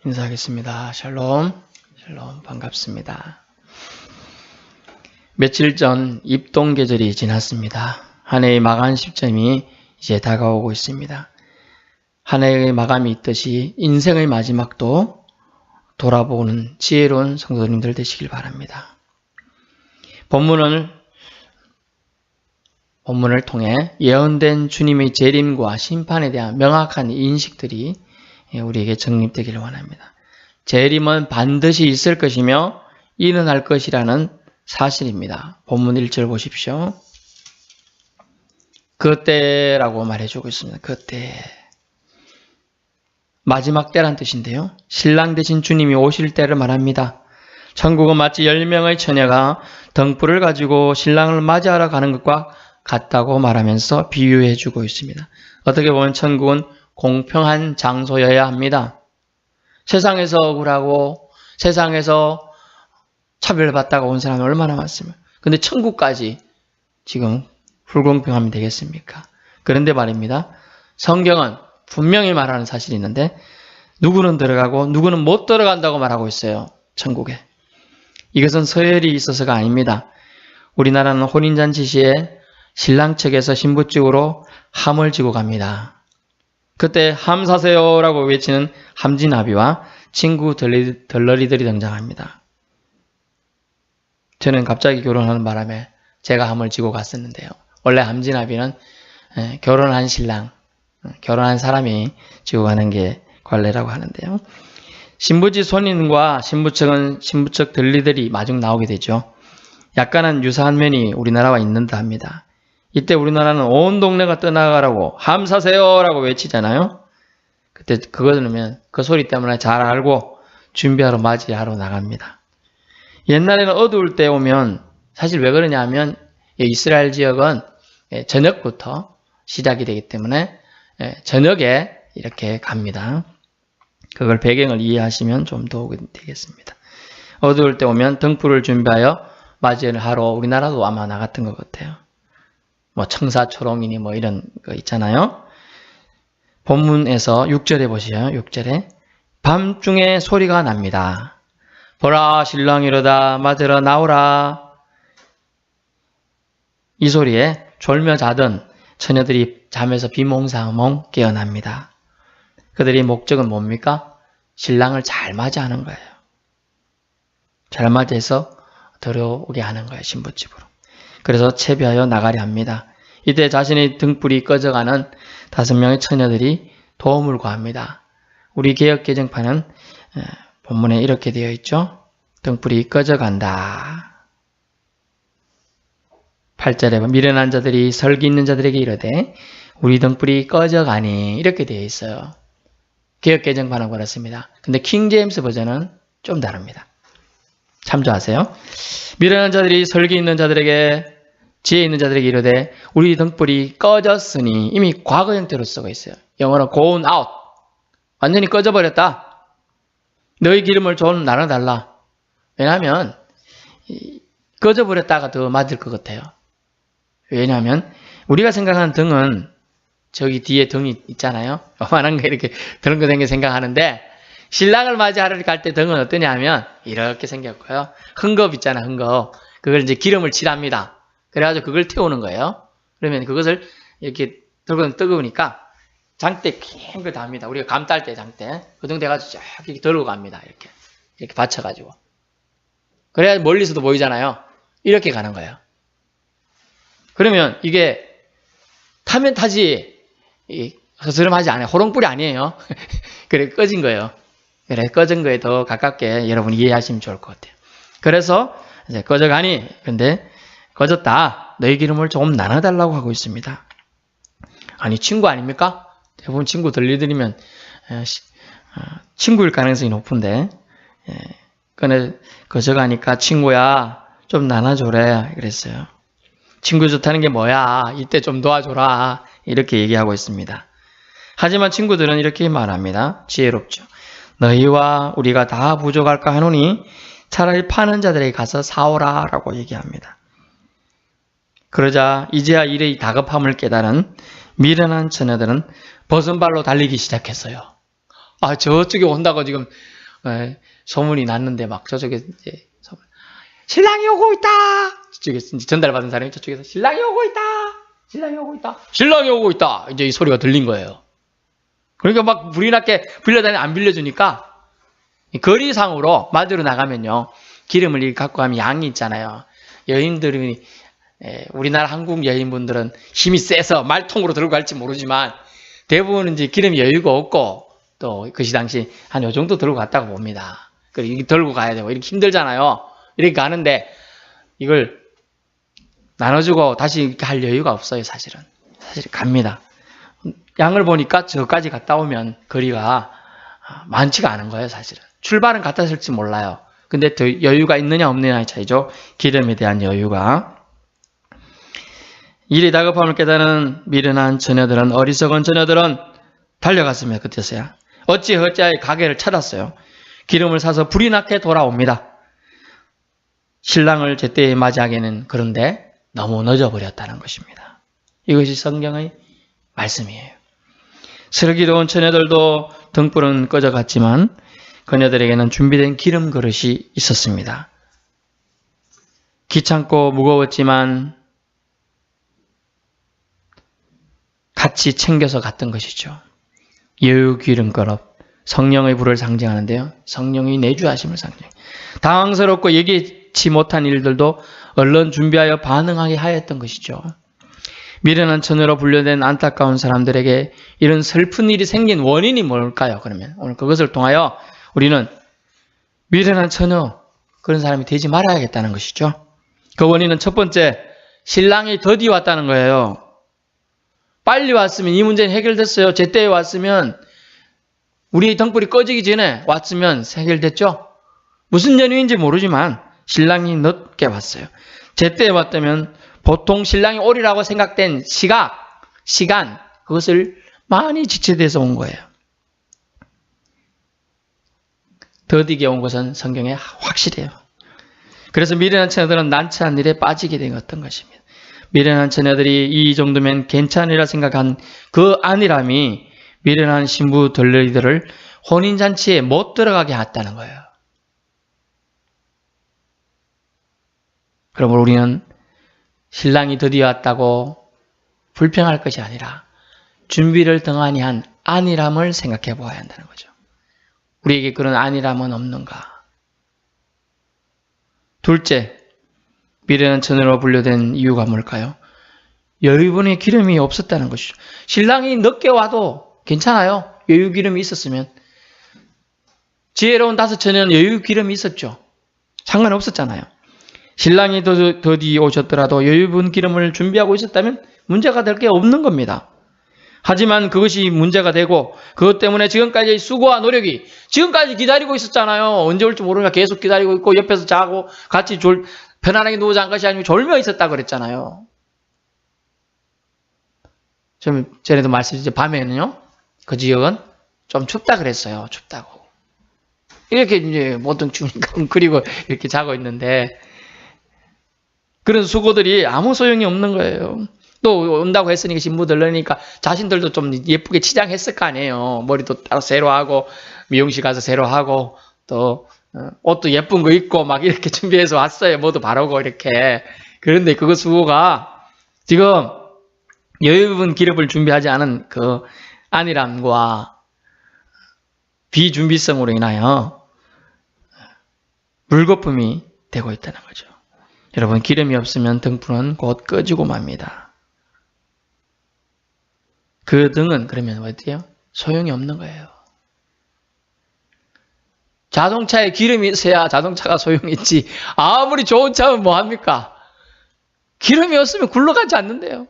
인사하겠습니다. 샬롬, 샬롬, 반갑습니다. 며칠 전 입동 계절이 지났습니다. 한 해의 마감 시점이 이제 다가오고 있습니다. 한 해의 마감이 있듯이 인생의 마지막도 돌아보는 지혜로운 성도님들 되시길 바랍니다. 본문을 통해 예언된 주님의 재림과 심판에 대한 명확한 인식들이 우리에게 정립되기를 원합니다. 재림은 반드시 있을 것이며 일어날 것이라는 사실입니다. 본문 1절 보십시오. 그때라고 말해주고 있습니다. 그때. 마지막 때란 뜻인데요. 신랑 되신 주님이 오실 때를 말합니다. 천국은 마치 10명의 처녀가 등불을 가지고 신랑을 맞이하러 가는 것과 같다고 말하면서 비유해주고 있습니다. 어떻게 보면 천국은 공평한 장소여야 합니다. 세상에서 억울하고 세상에서 차별받다가 온 사람이 얼마나 많습니까? 근데 천국까지 지금 불공평하면 되겠습니까? 그런데 말입니다. 성경은 분명히 말하는 사실이 있는데 누구는 들어가고 누구는 못 들어간다고 말하고 있어요. 천국에. 이것은 서열이 있어서가 아닙니다. 우리나라는 혼인잔치 시에 신랑 측에서 신부 쪽으로 함을 지고 갑니다. 그때 함 사세요 라고 외치는 함진아비와 친구 덜러리들이 등장합니다. 저는 갑자기 결혼하는 바람에 제가 함을 지고 갔었는데요. 원래 함진아비는 결혼한 신랑, 결혼한 사람이 지고 가는 게 관례라고 하는데요. 신부집 손님과 신부측은 신부측 덜리들이 마중 나오게 되죠. 약간은 유사한 면이 우리나라와 있는 듯 합니다. 이때 우리나라는 온 동네가 떠나가라고 함 사세요 라고 외치잖아요. 그때 그거 들으면 그 소리 때문에 잘 알고 준비하러 맞이하러 나갑니다. 옛날에는 어두울 때 오면 사실 왜 그러냐 하면 이스라엘 지역은 저녁부터 시작이 되기 때문에 저녁에 이렇게 갑니다. 그걸 배경을 이해하시면 좀 도움이 되겠습니다. 어두울 때 오면 등불을 준비하여 맞이를 하러 우리나라도 아마 나갔던 것 같아요. 뭐 청사초롱이니 뭐 이런 거 있잖아요. 본문에서 6절에 보시죠. 6절에 밤중에 소리가 납니다. 보라 신랑이 이르다 맞으러 나오라. 이 소리에 졸며 자던 처녀들이 잠에서 비몽사몽 깨어납니다. 그들의 목적은 뭡니까? 신랑을 잘 맞이하는 거예요. 잘 맞이해서 들어오게 하는 거예요. 신부집으로. 그래서 채비하여 나가려 합니다. 이때 자신의 등불이 꺼져가는 5명의 처녀들이 도움을 구합니다. 우리 개역개정판은 본문에 이렇게 되어 있죠. 등불이 꺼져간다. 8절에 미련한 자들이 설기 있는 자들에게 이르되 우리 등불이 꺼져가니 이렇게 되어 있어요. 개역개정판은 그렇습니다. 근데 킹제임스 버전은 좀 다릅니다. 참조하세요. 미련한 자들이 설기 있는 자들에게 지혜 있는 자들에게 이르되 우리 등불이 꺼졌으니 이미 과거 형태로 쓰고 있어요. 영어로 gone out. 완전히 꺼져버렸다. 너희 기름을 좀 나눠달라. 왜냐하면 꺼져버렸다가 더 맞을 것 같아요. 왜냐하면 우리가 생각하는 등은 저기 뒤에 등이 있잖아요. 요만한 거 이렇게 덜렁거리게 생각하는데 신랑을 맞이하러 갈 때 등은 어떠냐 하면 이렇게 생겼고요. 흥겁 있잖아, 흥겁. 그걸 이제 기름을 칠합니다. 그래가지고 그걸 태우는 거예요. 그러면 그것을 이렇게 들고 뜨거우니까 장대 긴 걸 다 합니다. 우리가 감 딸 때 장대. 그 정도 해가지고 쫙 이렇게 들고 갑니다. 이렇게 받쳐가지고. 그래야 멀리서도 보이잖아요. 이렇게 가는 거예요. 그러면 이게 타면 타지, 허스름하지 않아요. 호롱불이 아니에요. 그래, 꺼진 거예요. 그래, 꺼진 거에 더 가깝게 여러분 이해하시면 좋을 것 같아요. 그래서 이제 꺼져가니, 근데 꺼졌다. 너희 기름을 조금 나눠달라고 하고 있습니다. 아니, 친구 아닙니까? 대부분 친구 들려드리면 친구일 가능성이 높은데 꺼져가니까 친구야 좀 나눠줘래 그랬어요. 친구 좋다는 게 뭐야? 이때 좀 도와줘라. 이렇게 얘기하고 있습니다. 하지만 친구들은 이렇게 말합니다. 지혜롭죠. 너희와 우리가 다 부족할까 하노니 차라리 파는 자들에게 가서 사오라 라고 얘기합니다. 그러자 이제야 일의 다급함을 깨달은 미련한 처녀들은 벗은 발로 달리기 시작했어요. 아, 저쪽에 온다고 지금 소문이 났는데 막 저쪽에 이제 신랑이 오고 있다. 저쪽에 전달받은 사람이 저쪽에서 신랑이 오고 있다. 신랑이 오고 있다. 신랑이 오고 있다. 이제 이 소리가 들린 거예요. 그러니까 막 불이 났게 빌려다니 안 빌려주니까 거리상으로 마주로 나가면요. 기름을 이렇게 갖고 가면 양이 있잖아요. 여인들이 우리나라 한국 여인분들은 힘이 세서 말통으로 들고 갈지 모르지만 대부분은 이제 기름이 여유가 없고 또 그 당시 한 요 정도 들고 갔다고 봅니다. 그리고 이게 들고 가야 되고 이렇게 힘들잖아요. 이렇게 가는데 이걸 나눠주고 다시 이렇게 할 여유가 없어요, 사실은. 사실 갑니다. 양을 보니까 저까지 갔다 오면 거리가 많지가 않은 거예요, 사실은. 출발은 같았을지 몰라요. 근데 더 여유가 있느냐 없느냐의 차이죠. 기름에 대한 여유가. 일이 다급함을 깨달은 미련한 처녀들은, 어리석은 처녀들은 달려갔습니다. 그때서야. 어찌어찌하여 가게를 찾았어요. 기름을 사서 불이 나게 돌아옵니다. 신랑을 제때에 맞이하기에는 그런데 너무 늦어버렸다는 것입니다. 이것이 성경의 말씀이에요. 슬기로운 처녀들도 등불은 꺼져갔지만 그녀들에게는 준비된 기름 그릇이 있었습니다. 귀찮고 무거웠지만 같이 챙겨서 갔던 것이죠. 여유 기름 그릇, 성령의 불을 상징하는데요. 성령의 내주하심을 상징해요. 당황스럽고 예기치 못한 일들도 얼른 준비하여 반응하게 하였던 것이죠. 미련한 처녀로 분류된 안타까운 사람들에게 이런 슬픈 일이 생긴 원인이 뭘까요? 그러면 오늘 그것을 통하여 우리는 미련한 처녀, 그런 사람이 되지 말아야겠다는 것이죠. 그 원인은 첫 번째, 신랑이 더디 왔다는 거예요. 빨리 왔으면 이 문제는 해결됐어요. 제때에 왔으면 우리 등불이 꺼지기 전에 왔으면 해결됐죠. 무슨 연유인지 모르지만 신랑이 늦게 왔어요. 제때에 왔다면 보통 신랑이 오리라고 생각된 시간, 그것을 많이 지체돼서 온 거예요. 더디게 온 것은 성경에 확실해요. 그래서 미련한 처녀들은 난처한 일에 빠지게 되었던 것입니다. 미련한 처녀들이 이 정도면 괜찮으리라 생각한 그 안일함이 미련한 신부 들러리들을 혼인잔치에 못 들어가게 했다는 거예요. 그러므로 우리는 신랑이 드디어 왔다고 불평할 것이 아니라 준비를 등한히 한 안일함을 생각해 보아야 한다는 거죠. 우리에게 그런 안일함은 없는가? 둘째, 미련한 처녀로 분류된 이유가 뭘까요? 여유분의 기름이 없었다는 것이죠. 신랑이 늦게 와도 괜찮아요. 여유 기름이 있었으면. 지혜로운 다섯 처녀는 여유 기름이 있었죠. 상관없었잖아요. 신랑이 더디 오셨더라도 여유분 기름을 준비하고 있었다면 문제가 될 게 없는 겁니다. 하지만 그것이 문제가 되고 그것 때문에 지금까지 수고와 노력이 지금까지 기다리고 있었잖아요. 언제 올지 모르니까 계속 기다리고 있고 옆에서 자고 같이 편안하게 누워 잔 것이 아니고 졸며 있었다고 그랬잖아요. 좀 전에도 말씀드렸죠. 밤에는요. 그 지역은 좀 춥다 그랬어요. 춥다고. 이렇게 이제 모든 추우니까 그리고 이렇게 자고 있는데 그런 수고들이 아무 소용이 없는 거예요. 또 온다고 했으니까 신부들 넣으니까 자신들도 좀 예쁘게 치장했을 거 아니에요. 머리도 따로 새로 하고 미용실 가서 새로 하고 또 옷도 예쁜 거 입고 막 이렇게 준비해서 왔어요. 모두 바르고 이렇게. 그런데 그거 수고가 지금 여유분 기름을 준비하지 않은 그 안일함과 비준비성으로 인하여 물거품이 되고 있다는 거죠. 여러분, 기름이 없으면 등불은 곧 꺼지고 맙니다. 그 등은 그러면 어때요? 소용이 없는 거예요. 자동차에 기름이 있어야 자동차가 소용이 있지. 아무리 좋은 차면 뭐합니까? 기름이 없으면 굴러가지 않는데요.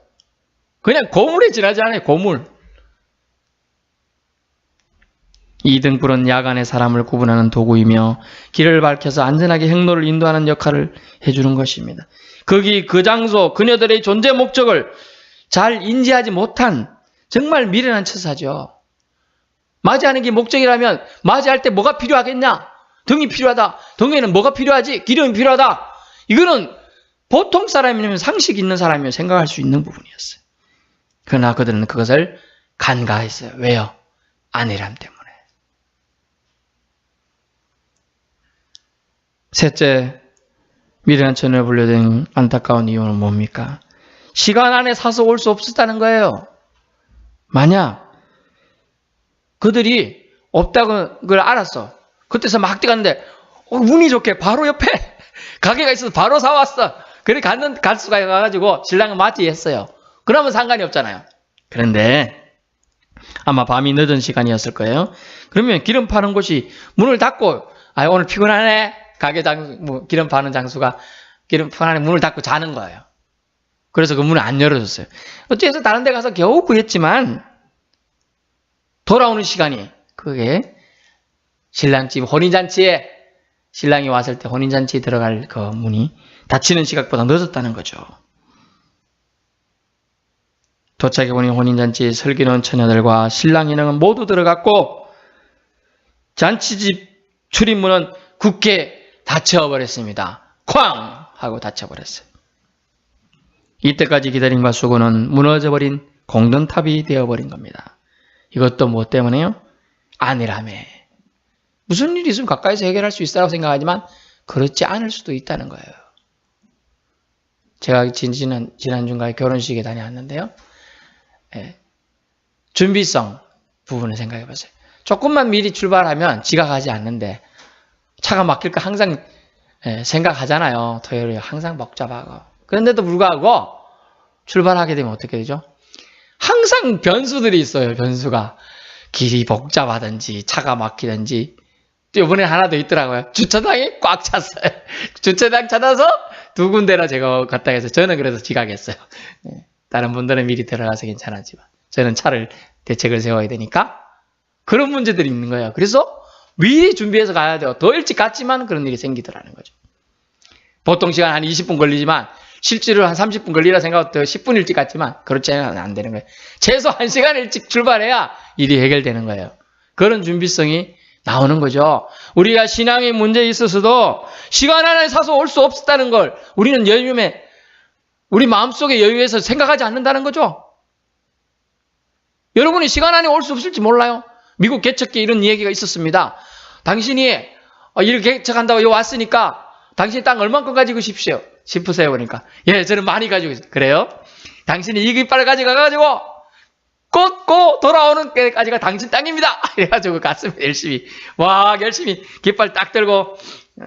그냥 고물에 지나지 않아요. 고물. 이 등불은 야간에 사람을 구분하는 도구이며 길을 밝혀서 안전하게 행로를 인도하는 역할을 해주는 것입니다. 거기 그 장소 그녀들의 존재 목적을 잘 인지하지 못한 정말 미련한 처사죠. 맞이하는 게 목적이라면 맞이할 때 뭐가 필요하겠냐? 등이 필요하다. 등에는 뭐가 필요하지? 기름이 필요하다. 이거는 보통 사람이면 상식 있는 사람이면 생각할 수 있는 부분이었어요. 그러나 그들은 그것을 간과했어요. 왜요? 안일함 때문에. 셋째, 미련한 처녀를 불려낸 안타까운 이유는 뭡니까? 시간 안에 사서 올 수 없었다는 거예요. 만약 그들이 없다는 걸 알았어. 그때서 막 뛰었는데 운이 좋게 바로 옆에 가게가 있어서 바로 사왔어. 그래 갈 수가 가가지고 신랑은 맞이했어요. 그러면 상관이 없잖아요. 그런데 아마 밤이 늦은 시간이었을 거예요. 그러면 기름 파는 곳이 문을 닫고 오늘 피곤하네. 가게 기름 파는 장수가 기름 파는 문을 닫고 자는 거예요. 그래서 그 문을 안 열어줬어요. 어째서 다른 데 가서 겨우 구했지만 돌아오는 시간이 그게 신랑집 혼인잔치에 신랑이 왔을 때 혼인잔치에 들어갈 그 문이 닫히는 시각보다 늦었다는 거죠. 도착해보니 혼인잔치에 설기는 처녀들과 신랑이는 모두 들어갔고 잔치집 출입문은 굳게 닫혀버렸습니다. 쾅! 하고 닫혀버렸어요. 이때까지 기다림과 수고는 무너져버린 공든탑이 되어버린 겁니다. 이것도 무엇 때문에요? 아니라며. 무슨 일이 있으면 가까이서 해결할 수 있다고 생각하지만 그렇지 않을 수도 있다는 거예요. 제가 지난주인가에 결혼식에 다녀왔는데요. 준비성 부분을 생각해 보세요. 조금만 미리 출발하면 지각하지 않는데 차가 막힐까 항상 생각하잖아요. 토요일에 항상 복잡하고. 그런데도 불구하고 출발하게 되면 어떻게 되죠? 항상 변수들이 있어요. 변수가. 길이 복잡하든지 차가 막히든지. 이번에 하나 더 있더라고요. 주차장이 꽉 찼어요. 주차장 찾아서 두 군데나 제가 갔다 해서 저는 그래서 지각했어요. 다른 분들은 미리 들어가서 괜찮았지만 저는 차를 대책을 세워야 되니까 그런 문제들이 있는 거예요. 그래서 미리 준비해서 가야 돼요. 더 일찍 갔지만 그런 일이 생기더라는 거죠. 보통 시간 한 20분 걸리지만 실제로 한 30분 걸리라 생각해도 10분 일찍 갔지만 그렇지는 안 되는 거예요. 최소 1시간 일찍 출발해야 일이 해결되는 거예요. 그런 준비성이 나오는 거죠. 우리가 신앙의 문제에 있어서도 시간 안에 사서 올 수 없었다는 걸 우리는 우리 마음속의 여유에서 생각하지 않는다는 거죠. 여러분이 시간 안에 올 수 없을지 몰라요. 미국 개척기에 이런 얘기가 있었습니다. 당신이 이렇게 개척한다고 여기 왔으니까 당신이 땅 얼만큼 가지고 싶으세요? 그러니까 예, 저는 많이 가지고 있어요. 그래요? 당신이 이 깃발을 가져가가지고 꽂고 돌아오는 때까지가 당신 땅입니다. 이래가지고 갔습니다. 열심히 깃발 딱 들고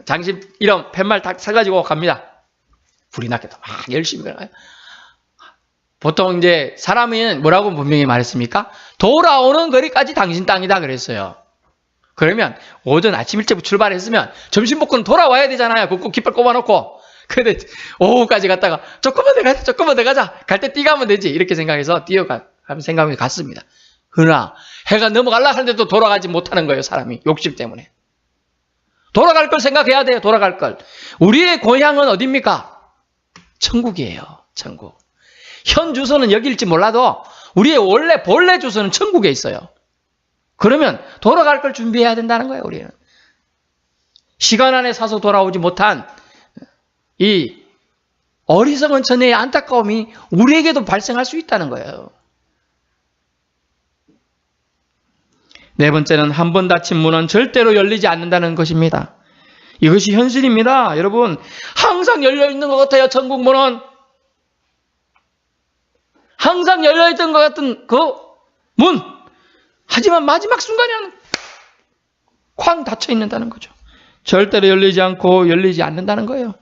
당신 이름 팻말 딱 사가지고 갑니다. 불이 났겠다. 막 열심히 가요. 보통 이제 사람은 뭐라고 분명히 말했습니까? 돌아오는 거리까지 당신 땅이다 그랬어요. 그러면 오전 아침 일찍 출발했으면 점심 먹고는 돌아와야 되잖아요. 그 깃발 꼽아놓고. 근데 오후까지 갔다가 조금만 더 가자. 갈 때 뛰가면 되지. 이렇게 생각해서 생각하면서 갔습니다. 그러나 해가 넘어가려 하는데도 돌아가지 못하는 거예요. 사람이 욕심 때문에. 돌아갈 걸 생각해야 돼요. 돌아갈 걸. 우리의 고향은 어디입니까? 천국이에요. 천국. 현 주소는 여기일지 몰라도 우리의 본래 주소는 천국에 있어요. 그러면 돌아갈 걸 준비해야 된다는 거예요. 우리는. 시간 안에 사서 돌아오지 못한 이 어리석은 처녀의 안타까움이 우리에게도 발생할 수 있다는 거예요. 네 번째는 한 번 닫힌 문은 절대로 열리지 않는다는 것입니다. 이것이 현실입니다. 여러분, 항상 열려있는 것 같아요. 천국 문은. 항상 열려있던 것 같은 그 문. 하지만 마지막 순간에는 쾅 닫혀 있는다는 거죠. 절대로 열리지 않고 열리지 않는다는 거예요.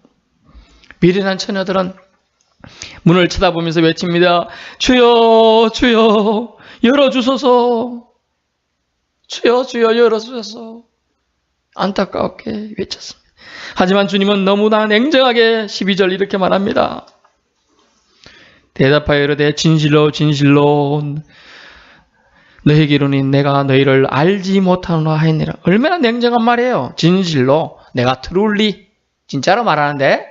미련한 처녀들은 문을 쳐다보면서 외칩니다. 주여, 주여, 열어주소서. 주여, 주여, 열어주소서. 안타깝게 외쳤습니다. 하지만 주님은 너무나 냉정하게 12절 이렇게 말합니다. 대답하여 이르되 진실로 진실로 너희에게로는 내가 너희를 알지 못하노라 하였느니라. 얼마나 냉정한 말이에요. 진실로 내가 truly 진짜로 말하는데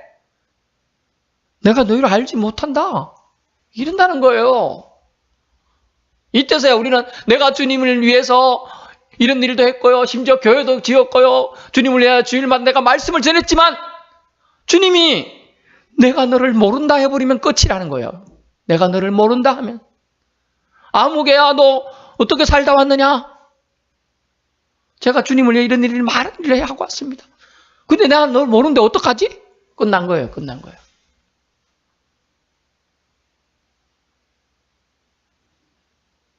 내가 너희를 알지 못한다. 이런다는 거예요. 이때서야 우리는 내가 주님을 위해서 이런 일도 했고요. 심지어 교회도 지었고요. 주님을 위해 주일마다 내가 말씀을 전했지만 주님이 내가 너를 모른다 해버리면 끝이라는 거예요. 내가 너를 모른다 하면 아무개야 너 어떻게 살다 왔느냐? 제가 주님을 위해 이런 일을 많은 일을 하고 왔습니다. 근데 내가 널 모르는데 어떡하지? 끝난 거예요. 끝난 거예요.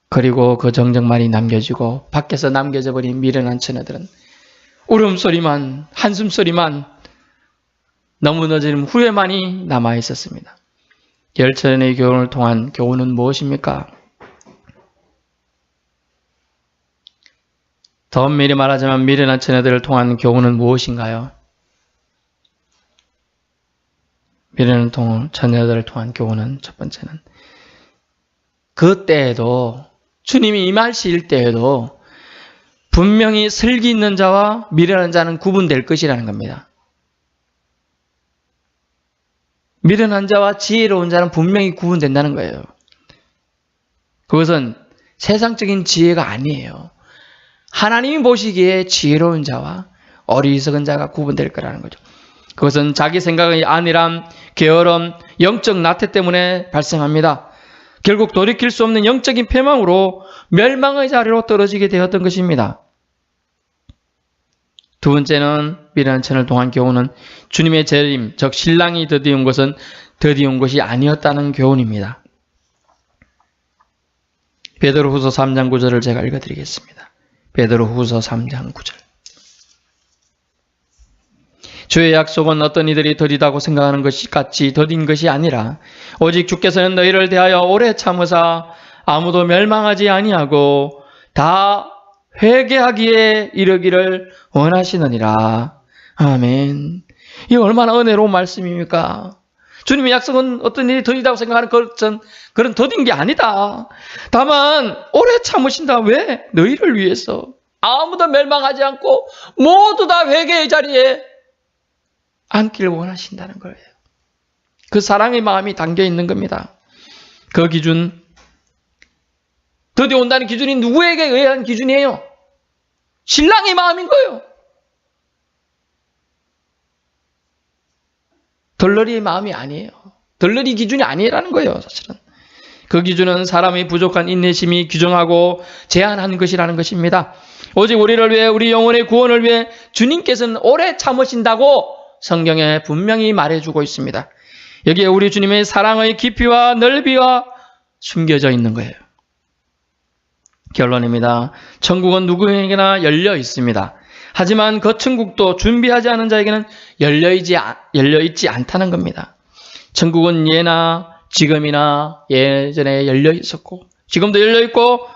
그리고 그 정적만이 남겨지고 밖에서 남겨져 버린 미련한 처녀들은 울음소리만, 한숨소리만, 너무 늦은 후회만이 남아 있었습니다. 열처녀의 교훈을 통한 교훈은 무엇입니까? 더 엄밀히 말하자면 미련한 처녀들을 통한 교훈은 무엇인가요? 미련한 처녀들을 통한 교훈은 첫 번째는 그 때에도 주님이 임하실 때에도 분명히 슬기 있는 자와 미련한 자는 구분될 것이라는 겁니다. 미련한 자와 지혜로운 자는 분명히 구분된다는 거예요. 그것은 세상적인 지혜가 아니에요. 하나님이 보시기에 지혜로운 자와 어리석은 자가 구분될 거라는 거죠. 그것은 자기 생각의 안일함, 게으름, 영적 나태 때문에 발생합니다. 결국 돌이킬 수 없는 영적인 패망으로 멸망의 자리로 떨어지게 되었던 것입니다. 두 번째는 미련한 처녀를 통한 교훈은 주님의 재림, 즉 신랑이 드디어 온 것은 드디어 온 것이 아니었다는 교훈입니다. 베드로후서 3장 9절을 제가 읽어드리겠습니다. 베드로후서 3장 9절. 주의 약속은 어떤 이들이 더디다고 생각하는 것이 같이 더딘 것이 아니라 오직 주께서는 너희를 대하여 오래 참으사 아무도 멸망하지 아니하고 다 회개하기에 이르기를 원하시느니라. 아멘. 이 얼마나 은혜로운 말씀입니까? 주님의 약속은 어떤 일이 더디다고 생각하는 것은 그런 더딘 게 아니다. 다만 오래 참으신다. 왜? 너희를 위해서. 아무도 멸망하지 않고 모두 다 회개의 자리에 앉기를 원하신다는 거예요. 그 사랑의 마음이 담겨 있는 겁니다. 그 기준, 드디어 온다는 기준이 누구에게 의한 기준이에요? 신랑의 마음인 거예요. 덜러리의 마음이 아니에요. 덜러리 기준이 아니라는 거예요, 사실은. 그 기준은 사람의 부족한 인내심이 규정하고 제한한 것이라는 것입니다. 오직 우리를 위해, 우리 영혼의 구원을 위해 주님께서는 오래 참으신다고 성경에 분명히 말해주고 있습니다. 여기에 우리 주님의 사랑의 깊이와 넓이와 숨겨져 있는 거예요. 결론입니다. 천국은 누구에게나 열려 있습니다. 하지만 그 천국도 준비하지 않은 자에게는 열려있지 않다는 겁니다. 천국은 예나 지금이나 예전에 열려 있었고 지금도 열려 있고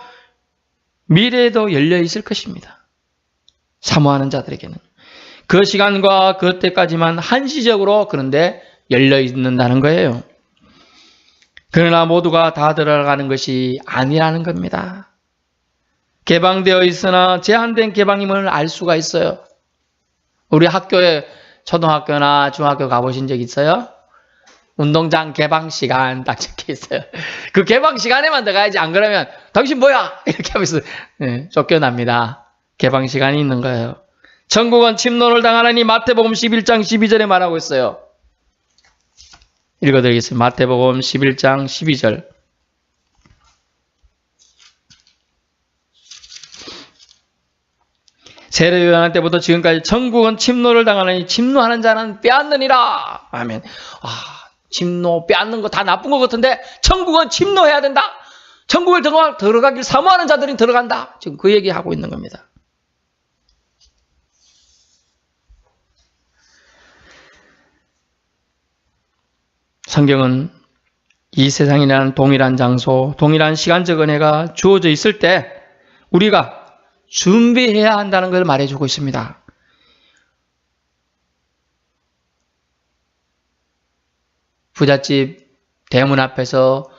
미래에도 열려 있을 것입니다. 사모하는 자들에게는. 그 시간과 그 때까지만 한시적으로 그런데 열려 있는다는 거예요. 그러나 모두가 다 들어가는 것이 아니라는 겁니다. 개방되어 있으나 제한된 개방임을 알 수가 있어요. 우리 학교에 초등학교나 중학교 가보신 적 있어요? 운동장 개방 시간 딱 적혀 있어요. 그 개방 시간에만 들어가야지. 안 그러면 당신 뭐야? 이렇게 하면서 쫓겨납니다. 개방 시간이 있는 거예요. 천국은 침노를 당하나니 마태복음 11장 12절에 말하고 있어요. 읽어드리겠습니다. 마태복음 11장 12절. 세례 요한할 때부터 지금까지 천국은 침노를 당하나니 침노하는 자는 빼앗느니라. 아멘. 침노, 빼앗는 거 다 나쁜 것 같은데 천국은 침노해야 된다. 천국을 들어가길 사모하는 자들은 들어간다. 지금 그 얘기하고 있는 겁니다. 성경은 이 세상이라는 동일한 장소, 동일한 시간적 은혜가 주어져 있을 때 우리가 준비해야 한다는 걸 말해주고 있습니다. 부잣집 대문 앞에서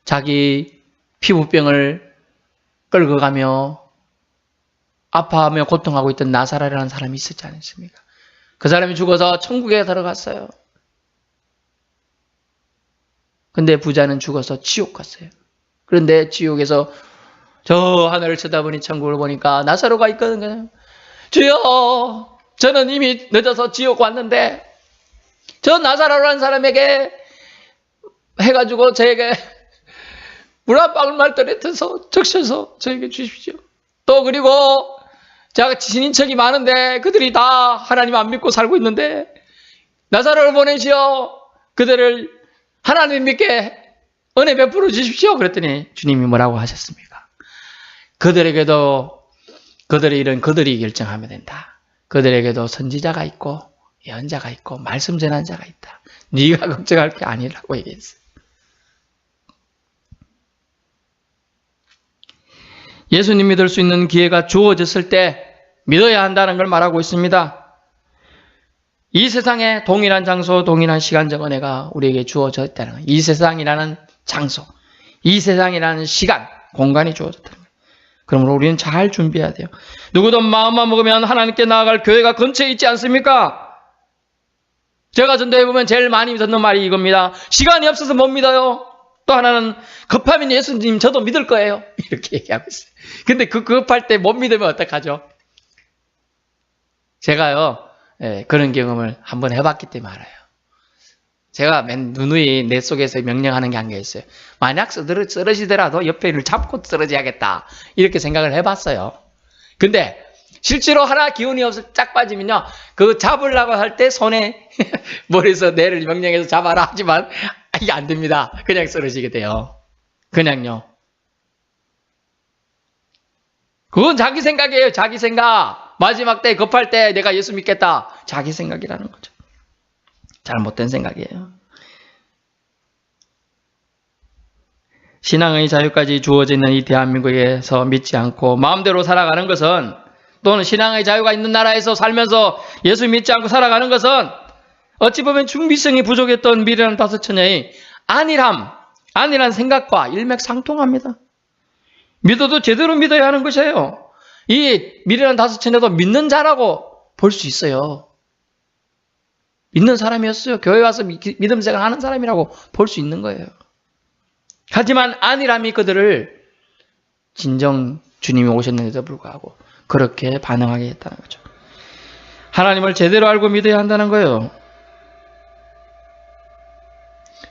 자기 피부병을 끌고 가며 아파하며 고통하고 있던 나사로라는 사람이 있었지 않습니까? 그 사람이 죽어서 천국에 들어갔어요. 근데 부자는 죽어서 지옥 갔어요. 그런데 지옥에서 저 하늘을 쳐다보니 천국을 보니까 나사로가 있거든요. 주여, 저는 이미 늦어서 지옥 왔는데 저 나사로라는 사람에게 해가지고 저에게 물 한 방울만 떨어뜨려서 적셔서 저에게 주십시오. 또 그리고 자가 친인척이 많은데 그들이 다 하나님 안 믿고 살고 있는데 나사로를 보내시어 그들을 하나님 믿게 은혜 베풀어 주십시오. 그랬더니 주님이 뭐라고 하셨습니까? 그들에게도 그들의 일은 그들이 결정하면 된다. 그들에게도 선지자가 있고 예언자가 있고 말씀 전한 자가 있다. 네가 걱정할 게 아니라고 얘기했어요. 예수님 믿을 수 있는 기회가 주어졌을 때 믿어야 한다는 걸 말하고 있습니다. 이 세상에 동일한 장소, 동일한 시간적 은혜가 우리에게 주어져 있다는 거예요. 이 세상이라는 장소, 이 세상이라는 시간, 공간이 주어졌다는 거예요. 그러므로 우리는 잘 준비해야 돼요. 누구든 마음만 먹으면 하나님께 나아갈 교회가 근처에 있지 않습니까? 제가 전도해보면 제일 많이 듣는 말이 이겁니다. 시간이 없어서 못 믿어요. 또 하나는 급하면 예수님 저도 믿을 거예요. 이렇게 얘기하고 있어요. 근데 그 급할 때 못 믿으면 어떡하죠? 제가요, 그런 경험을 한번 해봤기 때문에 알아요. 제가 누누이 내 속에서 명령하는 게 한 게 있어요. 만약 쓰러지더라도 옆에 를 잡고 쓰러져야겠다. 이렇게 생각을 해봤어요. 근데 실제로 하나 기운이 없어 쫙 빠지면요. 그 잡으려고 할 때 손에 머리에서 뇌를 명령해서 잡아라 하지만 이게 안 됩니다. 그냥 쓰러지게 돼요. 그냥요. 그건 자기 생각이에요. 자기 생각. 마지막 때 급할 때 내가 예수 믿겠다. 자기 생각이라는 거죠. 잘못된 생각이에요. 신앙의 자유까지 주어져 있는 이 대한민국에서 믿지 않고 마음대로 살아가는 것은, 또는 신앙의 자유가 있는 나라에서 살면서 예수 믿지 않고 살아가는 것은 어찌 보면 준비성이 부족했던 미련한 다섯 처녀의 안일한 생각과 일맥상통합니다. 믿어도 제대로 믿어야 하는 것이에요. 이 미련한 다섯 처녀도 믿는 자라고 볼 수 있어요. 믿는 사람이었어요. 교회 와서 믿음 생활 하는 사람이라고 볼 수 있는 거예요. 하지만 안일함이 그들을 진정 주님이 오셨는데도 불구하고 그렇게 반응하게 했다는 거죠. 하나님을 제대로 알고 믿어야 한다는 거예요.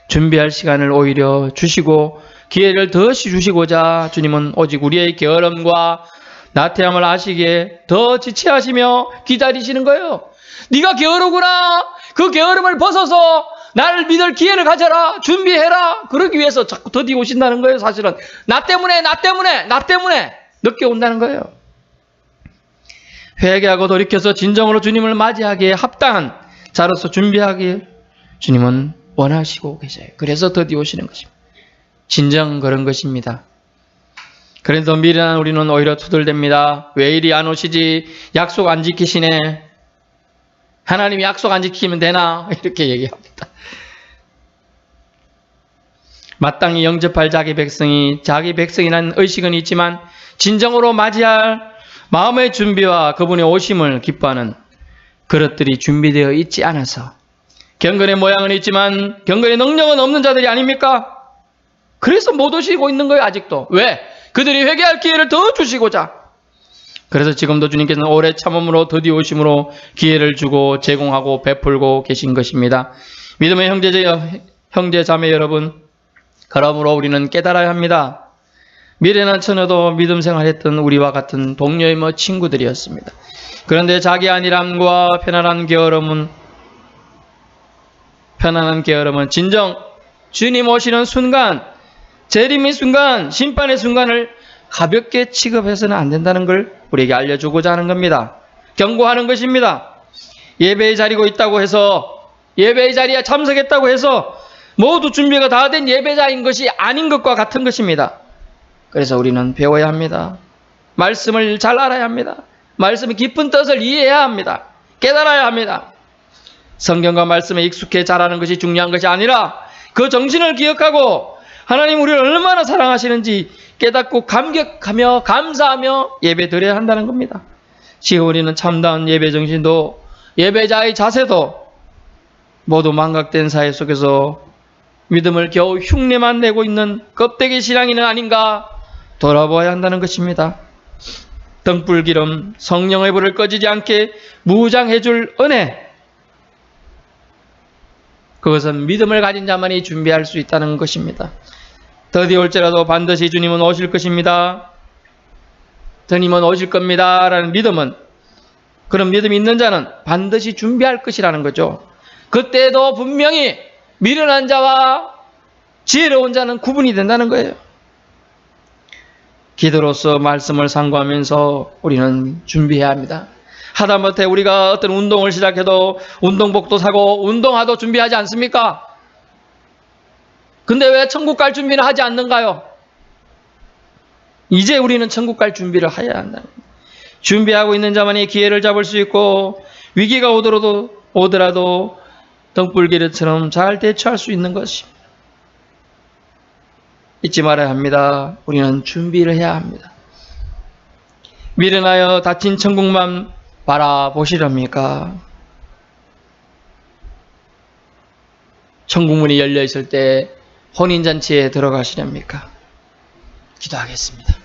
준비할 시간을 오히려 주시고 기회를 더 주시고자 주님은 오직 우리의 게으름과 나태함을 아시기에 더 지체하시며 기다리시는 거예요. 네가 게으르구나. 그 게으름을 벗어서 나를 믿을 기회를 가져라. 준비해라. 그러기 위해서 자꾸 더디 오신다는 거예요. 사실은 나 때문에 늦게 온다는 거예요. 회개하고 돌이켜서 진정으로 주님을 맞이하기에 합당한 자로서 준비하기에 주님은 원하시고 계셔요. 그래서 더디 오시는 것입니다. 진정 그런 것입니다. 그래도 미련한 우리는 오히려 투덜댑니다. 왜 이리 안 오시지? 약속 안 지키시네. 하나님이 약속 안 지키면 되나? 이렇게 얘기합니다. 마땅히 영접할 자기 백성이라는 의식은 있지만 진정으로 맞이할 마음의 준비와 그분의 오심을 기뻐하는 그릇들이 준비되어 있지 않아서 경건의 모양은 있지만 경건의 능력은 없는 자들이 아닙니까? 그래서 못 오시고 있는 거예요. 아직도. 왜? 그들이 회개할 기회를 더 주시고자. 그래서 지금도 주님께서는 오래 참음으로 더디 오심으로 기회를 주고 제공하고 베풀고 계신 것입니다. 믿음의 형제 자매 여러분, 그러므로 우리는 깨달아야 합니다. 미련한 처녀도 믿음 생활했던 우리와 같은 동료의 친구들이었습니다. 그런데 자기 안일함과 편안한 게으름은 진정 주님 오시는 순간, 재림의 순간, 심판의 순간을 가볍게 취급해서는 안 된다는 걸 우리에게 알려주고자 하는 겁니다. 경고하는 것입니다. 예배의 자리에 참석했다고 해서 모두 준비가 다 된 예배자인 것이 아닌 것과 같은 것입니다. 그래서 우리는 배워야 합니다. 말씀을 잘 알아야 합니다. 말씀의 깊은 뜻을 이해해야 합니다. 깨달아야 합니다. 성경과 말씀에 익숙해 잘하는 것이 중요한 것이 아니라 그 정신을 기억하고 하나님 우리를 얼마나 사랑하시는지 깨닫고 감격하며 감사하며 예배 드려야 한다는 겁니다. 지금 우리는 참다운 예배 정신도 예배자의 자세도 모두 망각된 사회 속에서 믿음을 겨우 흉내만 내고 있는 껍데기 신앙인은 아닌가 돌아보아야 한다는 것입니다. 등불기름 성령의 불을 꺼지지 않게 무장해 줄 은혜, 그것은 믿음을 가진 자만이 준비할 수 있다는 것입니다. 더디 올지라도 반드시 주님은 오실 것입니다. 주님은 오실 겁니다 라는 믿음은, 그런 믿음이 있는 자는 반드시 준비할 것이라는 거죠. 그때도 분명히 미련한 자와 지혜로운 자는 구분이 된다는 거예요. 기도로서 말씀을 상고하면서 우리는 준비해야 합니다. 하다못해 우리가 어떤 운동을 시작해도 운동복도 사고 운동화도 준비하지 않습니까? 근데 왜 천국 갈 준비는 하지 않는가요? 이제 우리는 천국 갈 준비를 해야 한다. 준비하고 있는 자만이 기회를 잡을 수 있고 위기가 오더라도 등불기류처럼 잘 대처할 수 있는 것입니다. 잊지 말아야 합니다. 우리는 준비를 해야 합니다. 미련하여 닫힌 천국만 바라보시렵니까? 천국문이 열려 있을 때 혼인잔치에 들어가시렵니까? 기도하겠습니다.